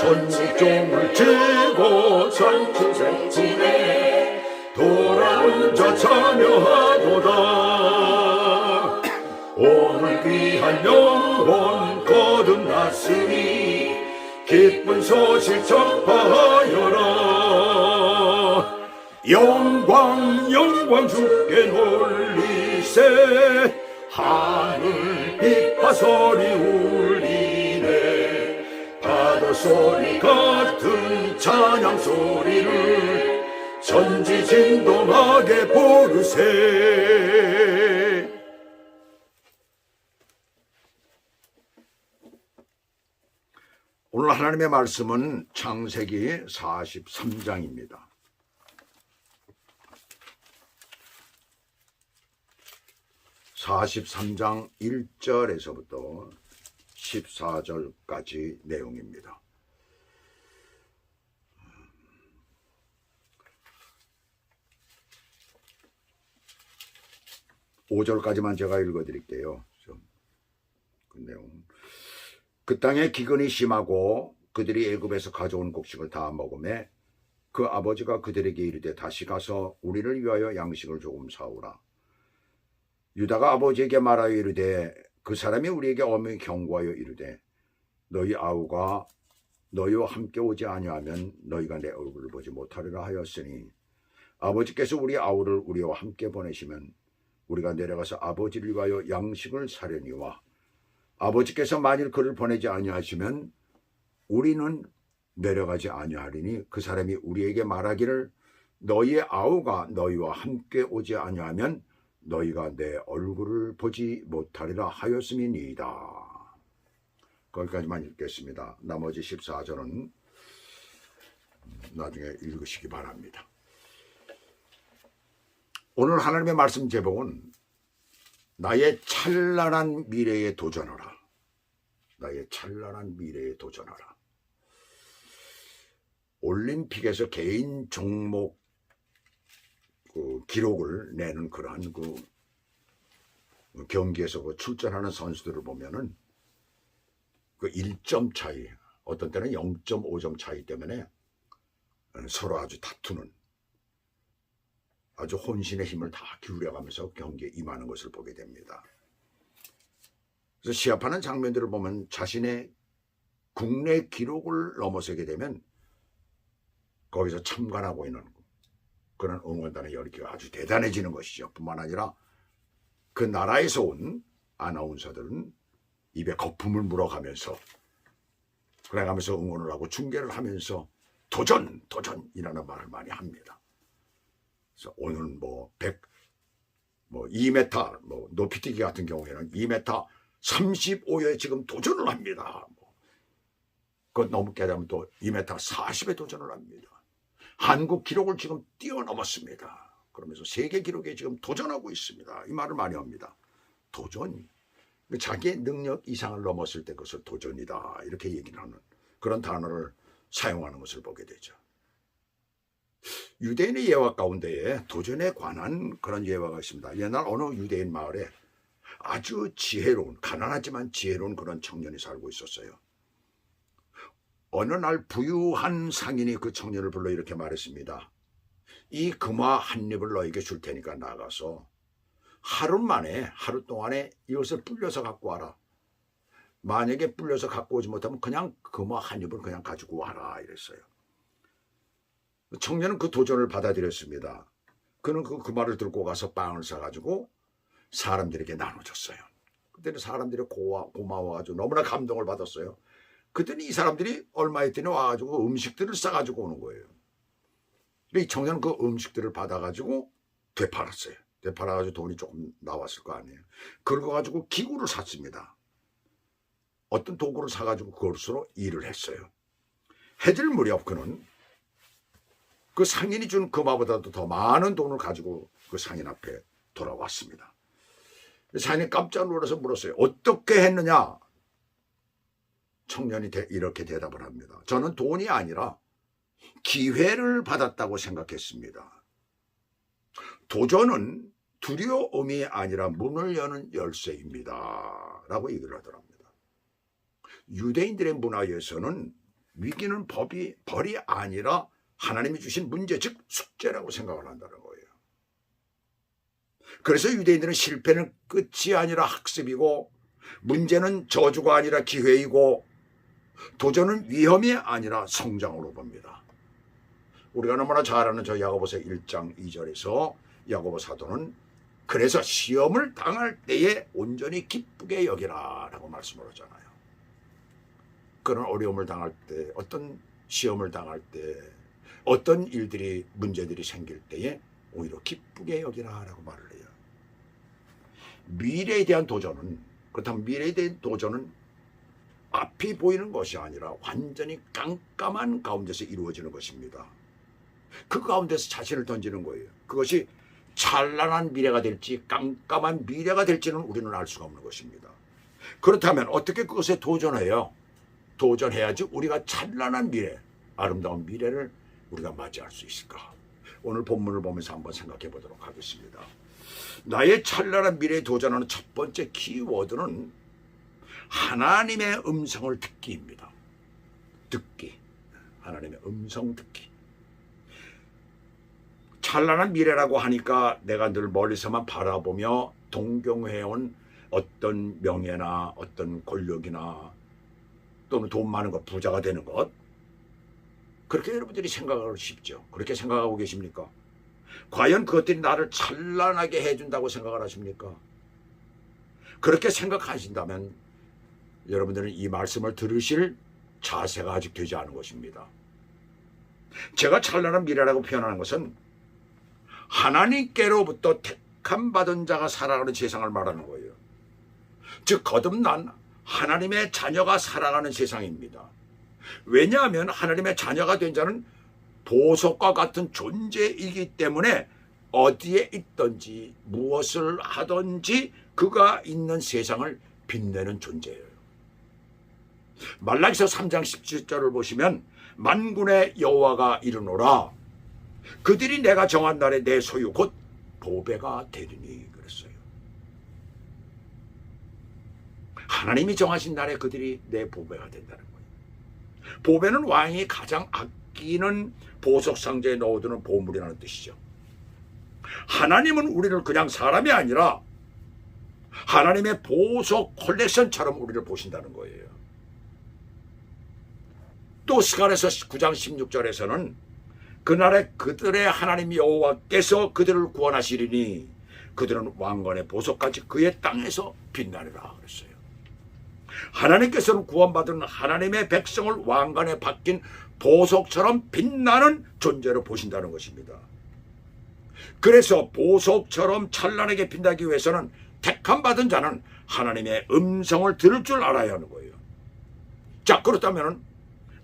손종을 쥐고 전투생진에 돌아온 자 참여하도다. 오늘 귀한 영혼 거듭났으니 기쁜 소식 전파하여라. 영광 영광 주께 놀리세. 하늘 빛과 소리 울리네. 파도 소리 같은 찬양 소리를 전지진동하게 부르세. 오늘 하나님의 말씀은 창세기 43장입니다. (43장) 1절에서부터 14절까지 내용입니다. 5절까지만 제가 읽어드릴게요. 그 내용. 그 땅에 기근이 심하고 그들이 애굽에서 가져온 곡식을 다 먹음에 그 아버지가 그들에게 이르되 다시 가서 우리를 위하여 양식을 조금 사오라. 유다가 아버지에게 말하여 이르되 그 사람이 우리에게 엄히 경고하여 이르되 너희 아우가 너희와 함께 오지 아니하면 너희가 내 얼굴을 보지 못하리라 하였으니 아버지께서 우리 아우를 우리와 함께 보내시면 우리가 내려가서 아버지를 위하여 양식을 사려니와 아버지께서 만일 그를 보내지 아니하시면 우리는 내려가지 아니하리니 그 사람이 우리에게 말하기를 너희의 아우가 너희와 함께 오지 아니하면 너희가 내 얼굴을 보지 못하리라 하였음이니이다. 거기까지만 읽겠습니다. 나머지 14절은 나중에 읽으시기 바랍니다. 오늘 하나님의 말씀 제목은 나의 찬란한 미래에 도전하라. 나의 찬란한 미래에 도전하라. 올림픽에서 개인 종목 기록을 내는 그러한 경기에서 출전하는 선수들을 보면은 그 1점 차이, 어떤 때는 0.5점 차이 때문에 서로 아주 다투는, 아주 혼신의 힘을 다 기울여가면서 경기에 임하는 것을 보게 됩니다. 그래서 시합하는 장면들을 보면 자신의 국내 기록을 넘어서게 되면 거기서 참관하고 있는 그런 응원단의 열기가 아주 대단해지는 것이죠. 뿐만 아니라 그 나라에서 온 아나운서들은 입에 거품을 물어가면서 그래가면서 응원을 하고 중계를 하면서 도전! 도전이라는 말을 많이 합니다. 그래서 오늘 2m 높이뛰기 같은 경우에는 2m 35에 지금 도전을 합니다. 그것 넘게 되면 또 2m 40에 도전을 합니다. 한국 기록을 지금 뛰어넘었습니다. 그러면서 세계 기록에 지금 도전하고 있습니다. 이 말을 많이 합니다. 도전. 자기의 능력 이상을 넘었을 때 그것을 도전이다. 이렇게 얘기를 하는 그런 단어를 사용하는 것을 보게 되죠. 유대인의 예화 가운데에 도전에 관한 그런 예화가 있습니다. 옛날 어느 유대인 마을에 아주 지혜로운, 가난하지만 지혜로운 그런 청년이 살고 있었어요. 어느 날 부유한 상인이 그 청년을 불러 이렇게 말했습니다. 이 금화 한 입을 너에게 줄 테니까 나가서 하루 동안에 이것을 불려서 갖고 와라. 만약에 불려서 갖고 오지 못하면 그냥 금화 한 입을 그냥 가지고 와라 이랬어요. 청년은 그 도전을 받아들였습니다. 그는 그 금화를 들고 가서 빵을 사가지고 사람들에게 나눠줬어요. 그때는 사람들이 고마워가지고 너무나 감동을 받았어요. 그랬더니 이 사람들이 얼마 있더니 와가지고 음식들을 싸가지고 오는 거예요. 이 청년은 그 음식들을 받아가지고 되팔았어요. 되팔아가지고 돈이 조금 나왔을 거 아니에요. 그거 가지고 기구를 샀습니다. 어떤 도구를 사가지고 그것으로 일을 했어요. 해질 무렵 그는 그 상인이 준 금화보다도 더 많은 돈을 가지고 그 상인 앞에 돌아왔습니다. 상인이 깜짝 놀라서 물었어요. 어떻게 했느냐? 청년이 이렇게 대답을 합니다. 저는 돈이 아니라 기회를 받았다고 생각했습니다. 도전은 두려움이 아니라 문을 여는 열쇠입니다. 라고 얘기를 하더랍니다. 유대인들의 문화에서는 위기는 벌이 아니라 하나님이 주신 문제, 즉 숙제라고 생각을 한다는 거예요. 그래서 유대인들은 실패는 끝이 아니라 학습이고, 문제는 저주가 아니라 기회이고, 도전은 위험이 아니라 성장으로 봅니다. 우리가 너무나 잘 아는 저 야고보서 1장 2절에서 야고보 사도는 그래서 시험을 당할 때에 온전히 기쁘게 여기라 라고 말씀을 하잖아요. 그런 어려움을 당할 때, 어떤 시험을 당할 때, 어떤 일들이, 문제들이 생길 때에 오히려 기쁘게 여기라 라고 말을 해요. 미래에 대한 도전은, 그렇다면 미래에 대한 도전은 앞이 보이는 것이 아니라 완전히 깜깜한 가운데서 이루어지는 것입니다. 그 가운데서 자신을 던지는 거예요. 그것이 찬란한 미래가 될지 깜깜한 미래가 될지는 우리는 알 수가 없는 것입니다. 그렇다면 어떻게 그것에 도전해요? 도전해야지 우리가 찬란한 미래, 아름다운 미래를 우리가 맞이할 수 있을까? 오늘 본문을 보면서 한번 생각해 보도록 하겠습니다. 나의 찬란한 미래에 도전하는 첫 번째 키워드는 하나님의 음성을 듣기입니다. 듣기. 하나님의 음성 듣기. 찬란한 미래라고 하니까 내가 늘 멀리서만 바라보며 동경해온 어떤 명예나 어떤 권력이나 또는 돈 많은 것, 부자가 되는 것, 그렇게 여러분들이 생각하고 싶죠. 그렇게 생각하고 계십니까? 과연 그것들이 나를 찬란하게 해준다고 생각을 하십니까? 그렇게 생각하신다면 여러분들은 이 말씀을 들으실 자세가 아직 되지 않은 것입니다. 제가 찬란한 미래라고 표현하는 것은 하나님께로부터 택함 받은 자가 살아가는 세상을 말하는 거예요. 즉 거듭난 하나님의 자녀가 살아가는 세상입니다. 왜냐하면 하나님의 자녀가 된 자는 보석과 같은 존재이기 때문에 어디에 있든지 무엇을 하든지 그가 있는 세상을 빛내는 존재예요. 말라기서 3장 17절을 보시면 만군의 여호와가 이르노라 그들이 내가 정한 날에 내 소유 곧 보배가 되리니 그랬어요. 하나님이 정하신 날에 그들이 내 보배가 된다는 거예요. 보배는 왕이 가장 아끼는 보석 상자에 넣어두는 보물이라는 뜻이죠. 하나님은 우리를 그냥 사람이 아니라 하나님의 보석 콜렉션처럼 우리를 보신다는 거예요. 또 스가랴서 9장 16절에서는 그날에 그들의 하나님 여호와께서 그들을 구원하시리니 그들은 왕관의 보석까지 그의 땅에서 빛나리라 그랬어요. 하나님께서는 구원받은 하나님의 백성을 왕관에 박힌 보석처럼 빛나는 존재로 보신다는 것입니다. 그래서 보석처럼 찬란하게 빛나기 위해서는 택함 받은 자는 하나님의 음성을 들을 줄 알아야 하는 거예요. 자, 그렇다면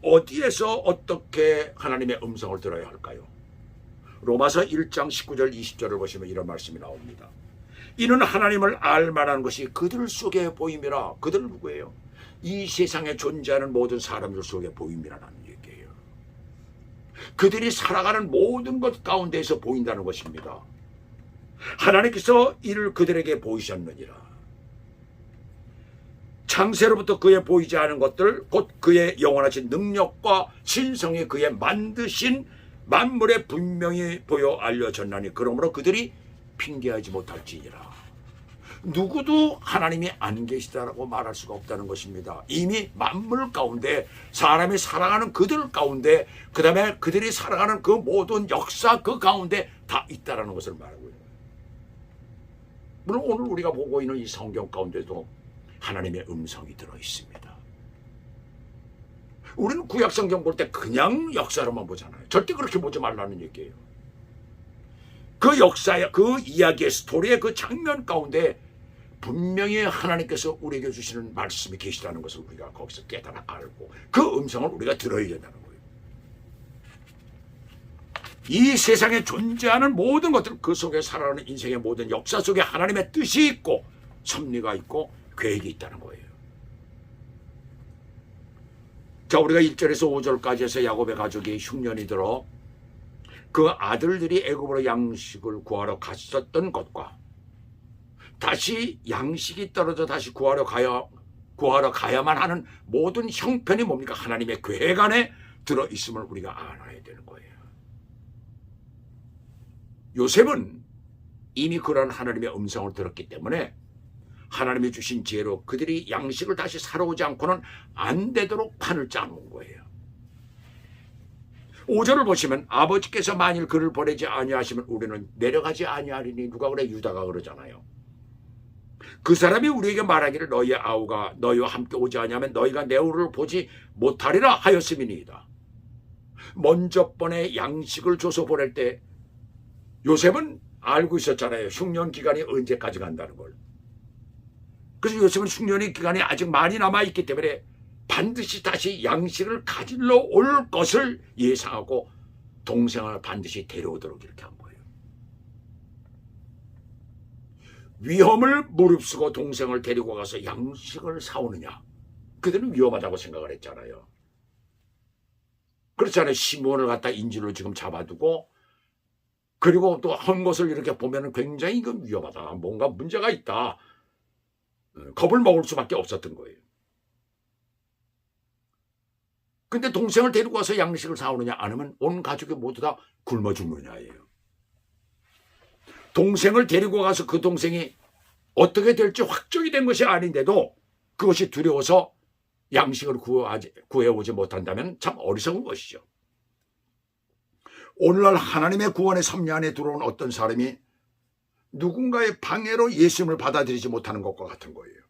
어디에서 어떻게 하나님의 음성을 들어야 할까요? 로마서 1장 19절 20절을 보시면 이런 말씀이 나옵니다. 이는 하나님을 알만한 것이 그들 속에 보임이라. 그들 누구예요? 이 세상에 존재하는 모든 사람들 속에 보임이라는 얘기예요. 그들이 살아가는 모든 것 가운데에서 보인다는 것입니다. 하나님께서 이를 그들에게 보이셨느니라. 창세로부터 그의 보이지 않은 것들 곧 그의 영원하신 능력과 신성이 그의 만드신 만물에 분명히 보여 알려졌나니 그러므로 그들이 핑계하지 못할지니라. 누구도 하나님이 안 계시다라고 말할 수가 없다는 것입니다. 이미 만물 가운데 사람이 살아가는 그들 가운데 그 다음에 그들이 살아가는 그 모든 역사 그 가운데 다 있다라는 것을 말하고 있는 거예요. 물론 오늘 우리가 보고 있는 이 성경 가운데도 하나님의 음성이 들어있습니다. 우리는 구약성경 볼 때 그냥 역사로만 보잖아요. 절대 그렇게 보지 말라는 얘기예요. 그 역사의 그 이야기의 스토리의 그 장면 가운데 분명히 하나님께서 우리에게 주시는 말씀이 계시다는 것을 우리가 거기서 깨달아 알고 그 음성을 우리가 들어야 된다는 거예요. 이 세상에 존재하는 모든 것들 그 속에 살아가는 인생의 모든 역사 속에 하나님의 뜻이 있고 섭리가 있고 계획이 있다는 거예요. 자, 우리가 1절에서 5절까지 해서 야곱의 가족이 흉년이 들어 그 아들들이 애굽으로 양식을 구하러 갔었던 것과 다시 양식이 떨어져 다시 구하러 가야 구하러 가야만 하는 모든 형편이 뭡니까? 하나님의 계획 안에 들어있음을 우리가 알아야 되는 거예요. 요셉은 이미 그런 하나님의 음성을 들었기 때문에 하나님이 주신 지혜로 그들이 양식을 다시 사러 오지 않고는 안 되도록 판을 짜놓은 거예요. 5절을 보시면 아버지께서 만일 그를 보내지 아니하시면 우리는 내려가지 아니하리니, 누가 그래? 유다가 그러잖아요. 그 사람이 우리에게 말하기를 너희의 아우가 너희와 함께 오지 아니하면 너희가 내 우를 보지 못하리라 하였음이니이다. 먼저 번에 양식을 줘서 보낼 때 요셉은 알고 있었잖아요. 흉년 기간이 언제까지 간다는 걸. 그래서 요셉은 흉년의 기간이 아직 많이 남아있기 때문에 반드시 다시 양식을 가지러 올 것을 예상하고 동생을 반드시 데려오도록 이렇게 한 거예요. 위험을 무릅쓰고 동생을 데리고 가서 양식을 사오느냐? 그들은 위험하다고 생각을 했잖아요. 그렇잖아요. 시몬을 갖다 인질로 지금 잡아두고, 그리고 또 한 것을 이렇게 보면 굉장히 이건 위험하다, 뭔가 문제가 있다, 겁을 먹을 수밖에 없었던 거예요. 근데 동생을 데리고 와서 양식을 사오느냐 안 하면 온 가족이 모두 다 굶어 죽느냐예요. 동생을 데리고 가서 그 동생이 어떻게 될지 확정이 된 것이 아닌데도 그것이 두려워서 양식을 구해오지 못한다면 참 어리석은 것이죠. 오늘날 하나님의 구원의 섭리 안에 들어온 어떤 사람이 누군가의 방해로 예수님을 받아들이지 못하는 것과 같은 거예요.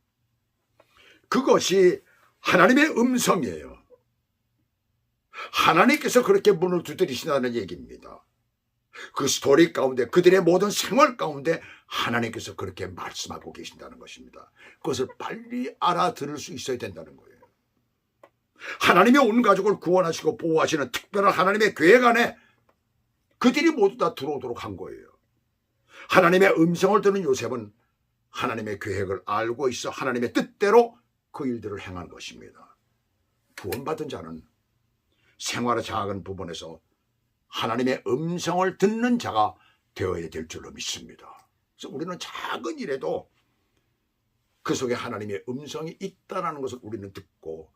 그것이 하나님의 음성이에요. 하나님께서 그렇게 문을 두드리신다는 얘기입니다. 그 스토리 가운데, 그들의 모든 생활 가운데 하나님께서 그렇게 말씀하고 계신다는 것입니다. 그것을 빨리 알아들을 수 있어야 된다는 거예요. 하나님의 온 가족을 구원하시고 보호하시는 특별한 하나님의 계획 안에 그들이 모두 다 들어오도록 한 거예요. 하나님의 음성을 듣는 요셉은 하나님의 계획을 알고 있어 하나님의 뜻대로 그 일들을 행한 것입니다. 구원받은 자는 생활의 작은 부분에서 하나님의 음성을 듣는 자가 되어야 될 줄로 믿습니다. 그래서 우리는 작은 일에도 그 속에 하나님의 음성이 있다는 것을 우리는 듣고,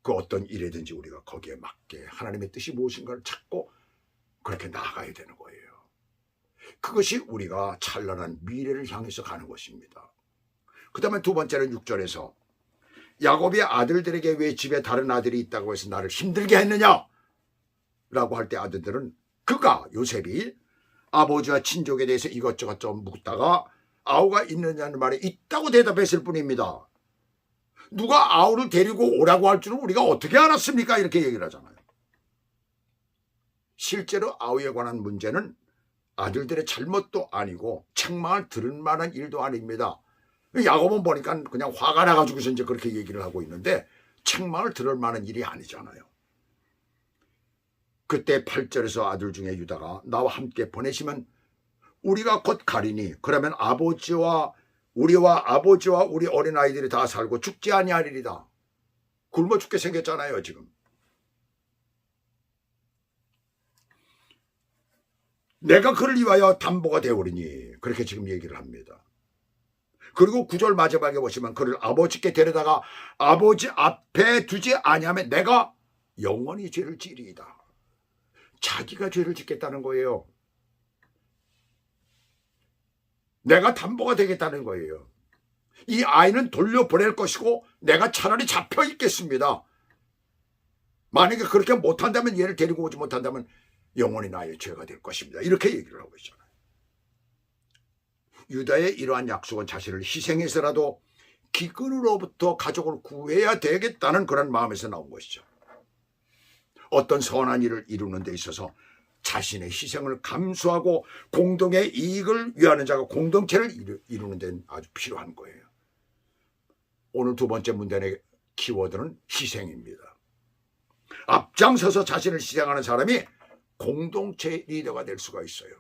그 어떤 일이든지 우리가 거기에 맞게 하나님의 뜻이 무엇인가를 찾고 그렇게 나아가야 되는 거예요. 그것이 우리가 찬란한 미래를 향해서 가는 것입니다. 그 다음에 두 번째는 6절에서 야곱의 아들들에게 왜 집에 다른 아들이 있다고 해서 나를 힘들게 했느냐? 라고 할 때 아들들은, 그가 요셉이 아버지와 친족에 대해서 이것저것 좀 묻다가 아우가 있느냐는 말에 있다고 대답했을 뿐입니다. 누가 아우를 데리고 오라고 할 줄은 우리가 어떻게 알았습니까? 이렇게 얘기를 하잖아요. 실제로 아우에 관한 문제는 아들들의 잘못도 아니고 책망을 들을 만한 일도 아닙니다. 야곱은 보니까 그냥 화가 나가지고서 이제 그렇게 얘기를 하고 있는데 책망을 들을 만한 일이 아니잖아요. 그때 8절에서 아들 중에 유다가 나와 함께 보내시면 우리가 곧 가리니 그러면 우리와 아버지와 우리 어린아이들이 다 살고 죽지 아니하리리다. 굶어 죽게 생겼잖아요 지금. 내가 그를 위하여 담보가 되오리니, 그렇게 지금 얘기를 합니다. 그리고 9절 마지막에 보시면 그를 아버지께 데려다가 아버지 앞에 두지 아니하면 내가 영원히 죄를 지리이다. 자기가 죄를 짓겠다는 거예요. 내가 담보가 되겠다는 거예요. 이 아이는 돌려보낼 것이고 내가 차라리 잡혀 있겠습니다. 만약에 그렇게 못한다면, 얘를 데리고 오지 못한다면 영원히 나의 죄가 될 것입니다. 이렇게 얘기를 하고 있잖아요. 유다의 이러한 약속은 자신을 희생해서라도 기근으로부터 가족을 구해야 되겠다는 그런 마음에서 나온 것이죠. 어떤 선한 일을 이루는 데 있어서 자신의 희생을 감수하고 공동의 이익을 위하는 자가 공동체를 이루는 데는 아주 필요한 거예요. 오늘 두 번째 문단의 키워드는 희생입니다. 앞장서서 자신을 희생하는 사람이 공동체 리더가 될 수가 있어요.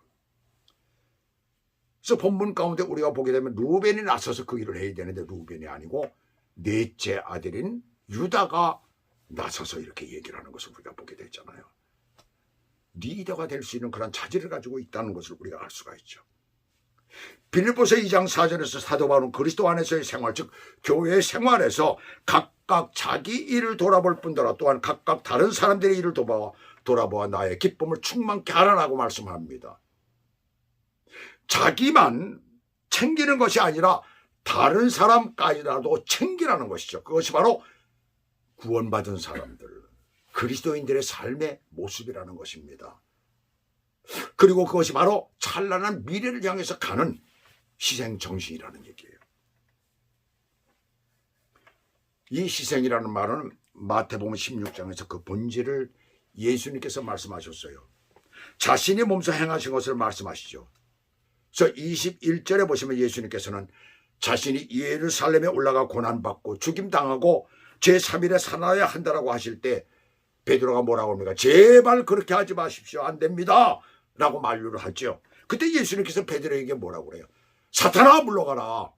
그래서 본문 가운데 우리가 보게 되면 루벤이 나서서 그 일을 해야 되는데 루벤이 아니고 넷째 아들인 유다가 나서서 이렇게 얘기를 하는 것을 우리가 보게 되잖아요. 리더가 될 수 있는 그런 자질을 가지고 있다는 것을 우리가 알 수가 있죠. 빌립보서 2장 4절에서 사도 바울은 그리스도 안에서의 생활, 즉 교회 생활에서 각각 자기 일을 돌아볼 뿐더러 또한 각각 다른 사람들의 일을 돌아보아 나의 기쁨을 충만케 하라고 말씀합니다. 자기만 챙기는 것이 아니라 다른 사람까지라도 챙기라는 것이죠. 그것이 바로 구원받은 사람들, 그리스도인들의 삶의 모습이라는 것입니다. 그리고 그것이 바로 찬란한 미래를 향해서 가는 희생정신이라는 얘기예요. 이 희생이라는 말은 마태복음 16장에서 그 본질을 예수님께서 말씀하셨어요. 자신이 몸소 행하신 것을 말씀하시죠. 그래서 21절에 보시면 예수님께서는 자신이 예루살렘에 올라가 고난받고 죽임당하고 제3일에 살아야 한다라고 하실 때 베드로가 뭐라고 합니까? 제발 그렇게 하지 마십시오. 안 됩니다. 라고 만류를 하죠. 그때 예수님께서 베드로에게 뭐라고 그래요? 사탄아 물러가라.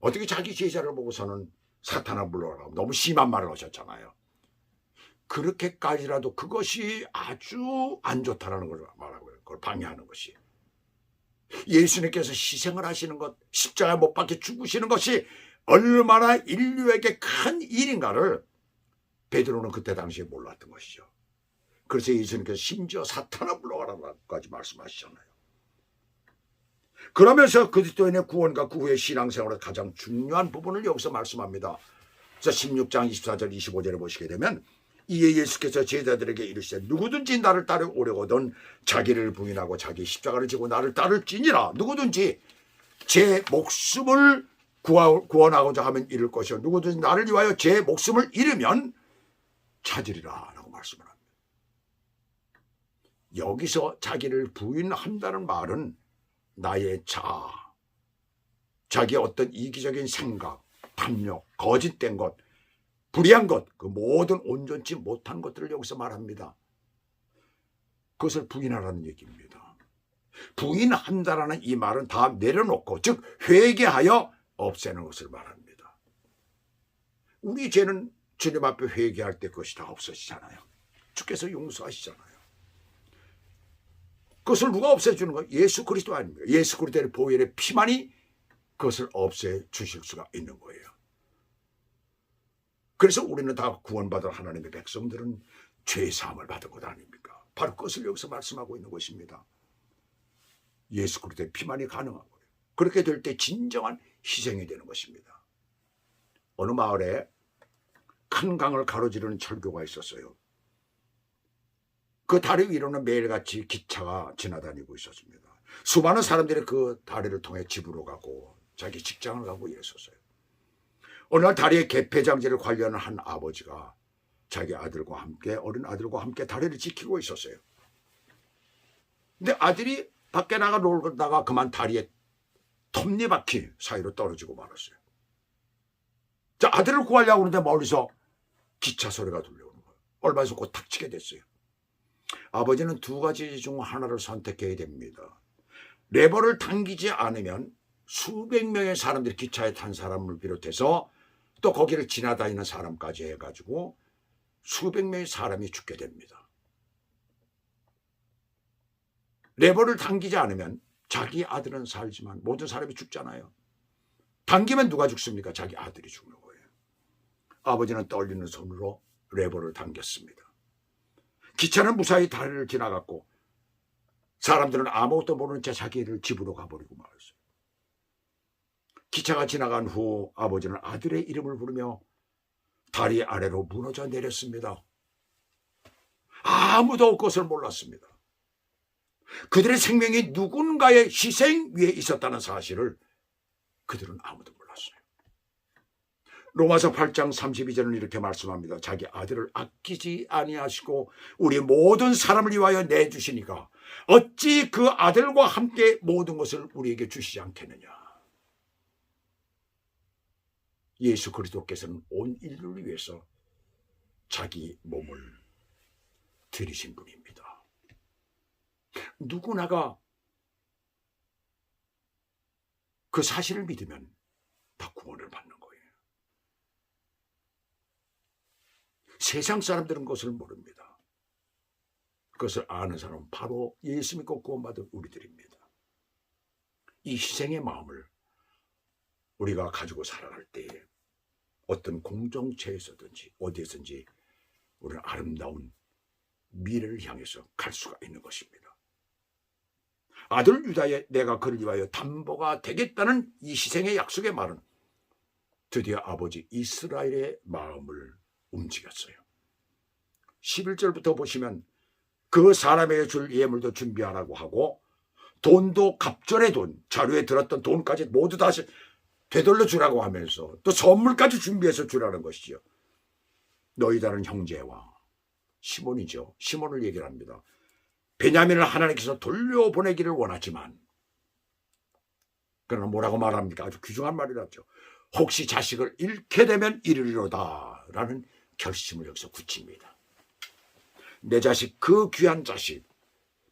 어떻게 자기 제자를 보고서는 사탄아 물러가라. 너무 심한 말을 하셨잖아요. 그렇게까지라도 그것이 아주 안 좋다라는 걸 말하고요. 그걸 방해하는 것이. 예수님께서 희생을 하시는 것, 십자가에 못 박혀 죽으시는 것이 얼마나 인류에게 큰 일인가를 베드로는 그때 당시에 몰랐던 것이죠. 그래서 예수님께서 심지어 사탄아 물러가라고까지 말씀하시잖아요. 그러면서 그리스도인의 구원과 그 후의 신앙생활의 가장 중요한 부분을 여기서 말씀합니다. 그래서 16장 24절 25절에 보시게 되면 이에 예수께서 제자들에게 이르시되 누구든지 나를 따르오려거든 자기를 부인하고 자기 십자가를 지고 나를 따를지니라. 누구든지 제 목숨을 구원하고자 하면 잃을 것이요 누구든지 나를 위하여 제 목숨을 잃으면 찾으리라 라고 말씀을 합니다. 여기서 자기를 부인한다는 말은 나의 자아, 자기의 어떤 이기적인 생각, 탐욕, 거짓된 것, 불의한 것, 그 모든 온전치 못한 것들을 여기서 말합니다. 그것을 부인하라는 얘기입니다. 부인한다라는 이 말은 다 내려놓고, 즉 회개하여 없애는 것을 말합니다. 우리 죄는 주님 앞에 회개할 때 그것이 다 없어지잖아요. 주께서 용서하시잖아요. 그것을 누가 없애주는 거예요? 예수 그리스도 아닙니까? 예수 그리스도의 보혈의 피만이 그것을 없애주실 수가 있는 거예요. 그래서 우리는 다 구원받은 하나님의 백성들은 죄사함을 받은 것 아닙니까? 바로 그것을 여기서 말씀하고 있는 것입니다. 예수 그리스도의 피만이 가능한 거예요. 그렇게 될 때 진정한 희생이 되는 것입니다. 어느 마을에 큰 강을 가로지르는 철교가 있었어요. 그 다리 위로는 매일같이 기차가 지나다니고 있었습니다. 수많은 사람들이 그 다리를 통해 집으로 가고 자기 직장을 가고 이랬었어요. 어느 날 다리의 개폐장지를 관리하는 한 아버지가 자기 아들과 함께, 어린 아들과 함께 다리를 지키고 있었어요. 근데 아들이 밖에 나가 놀다가 그만 다리에 톱니바퀴 사이로 떨어지고 말았어요. 자, 아들을 구하려고 하는데 멀리서 기차 소리가 들려오는 거예요. 얼마 있어 곧 탁 치게 됐어요. 아버지는 두 가지 중 하나를 선택해야 됩니다. 레버를 당기지 않으면 수백 명의 사람들이 기차에 탄 사람을 비롯해서 또 거기를 지나다니는 사람까지 해가지고 수백 명의 사람이 죽게 됩니다. 레버를 당기지 않으면 자기 아들은 살지만 모든 사람이 죽잖아요. 당기면 누가 죽습니까? 자기 아들이 죽는 거예요. 아버지는 떨리는 손으로 레버를 당겼습니다. 기차는 무사히 다리를 지나갔고 사람들은 아무것도 모르는 채 자기를 집으로 가버리고 말았어요. 기차가 지나간 후 아버지는 아들의 이름을 부르며 다리 아래로 무너져 내렸습니다. 아무도 그것을 몰랐습니다. 그들의 생명이 누군가의 희생 위에 있었다는 사실을 그들은 아무도 몰랐어요. 로마서 8장 32절은 이렇게 말씀합니다. 자기 아들을 아끼지 아니하시고 우리 모든 사람을 위하여 내주시니까 어찌 그 아들과 함께 모든 것을 우리에게 주시지 않겠느냐. 예수 그리스도께서는 온 인류를 위해서 자기 몸을 들이신 분입니다. 누구나가 그 사실을 믿으면 다 구원을 받는 거예요. 세상 사람들은 그것을 모릅니다. 그것을 아는 사람은 바로 예수 믿고 구원받은 우리들입니다. 이 희생의 마음을 우리가 가지고 살아갈 때에 어떤 공동체에서든지 어디에서든지 우리는 아름다운 미래를 향해서 갈 수가 있는 것입니다. 아들 유다의 내가 그를 위하여 담보가 되겠다는 이 희생의 약속의 말은 드디어 아버지 이스라엘의 마음을 움직였어요. 11절부터 보시면 그 사람에게 줄 예물도 준비하라고 하고 돈도 갑절의 돈, 자루에 들었던 돈까지 모두 다시 되돌려 주라고 하면서 또 선물까지 준비해서 주라는 것이죠. 너희 다른 형제와 시몬이죠. 시몬을 얘기를 합니다. 베냐민을 하나님께서 돌려보내기를 원하지만 그러나 뭐라고 말합니까? 아주 귀중한 말이라죠. 혹시 자식을 잃게 되면 이르리로다 라는 결심을 여기서 굳힙니다. 내 자식, 그 귀한 자식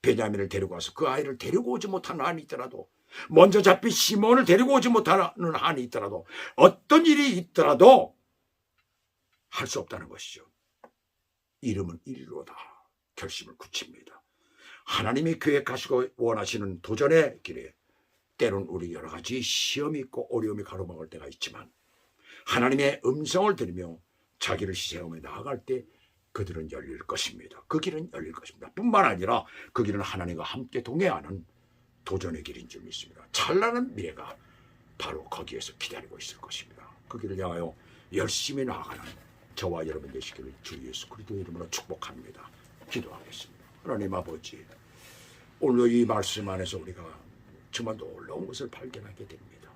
베냐민을 데리고 와서 그 아이를 데리고 오지 못하는 한이 있더라도, 먼저 잡힌 시몬을 데리고 오지 못하는 한이 있더라도, 어떤 일이 있더라도 할 수 없다는 것이죠. 이름은 이리로다 결심을 굳힙니다. 하나님이 계획하시고 원하시는 도전의 길에 때론 우리 여러 가지 시험이 있고 어려움이 가로막을 때가 있지만 하나님의 음성을 들으며 자기를 희생하며 나아갈 때 그들은 열릴 것입니다. 그 길은 열릴 것입니다. 뿐만 아니라 그 길은 하나님과 함께 동행하는 도전의 길인 줄 믿습니다. 찬란한 미래가 바로 거기에서 기다리고 있을 것입니다. 그 길을 향하여 열심히 나아가는 저와 여러분 되시기를 주 예수 그리스도 이름으로 축복합니다. 기도하겠습니다. 하나님 아버지, 오늘 이 말씀 안에서 우리가 정말 놀라운 것을 발견하게 됩니다.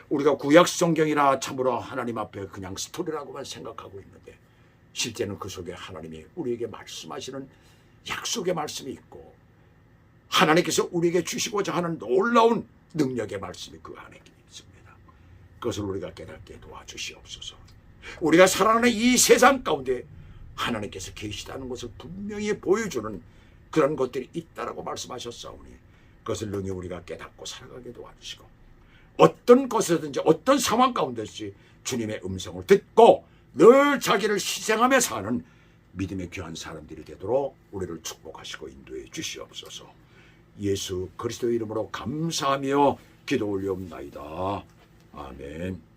우리가 구약 성경이라 참으로 하나님 앞에 그냥 스토리라고만 생각하고 있는데 실제는 그 속에 하나님이 우리에게 말씀하시는 약속의 말씀이 있고 하나님께서 우리에게 주시고자 하는 놀라운 능력의 말씀이 그 안에 있습니다. 그것을 우리가 깨닫게 도와주시옵소서. 우리가 살아가는 이 세상 가운데 하나님께서 계시다는 것을 분명히 보여주는 그런 것들이 있다라고 말씀하셨사오니 그것을 능히 우리가 깨닫고 살아가게 도와주시고 어떤 것이든지 어떤 상황 가운데든지 주님의 음성을 듣고 늘 자기를 희생하며 사는 믿음의 귀한 사람들이 되도록 우리를 축복하시고 인도해 주시옵소서. 예수 그리스도의 이름으로 감사하며 기도 올리옵나이다. 아멘.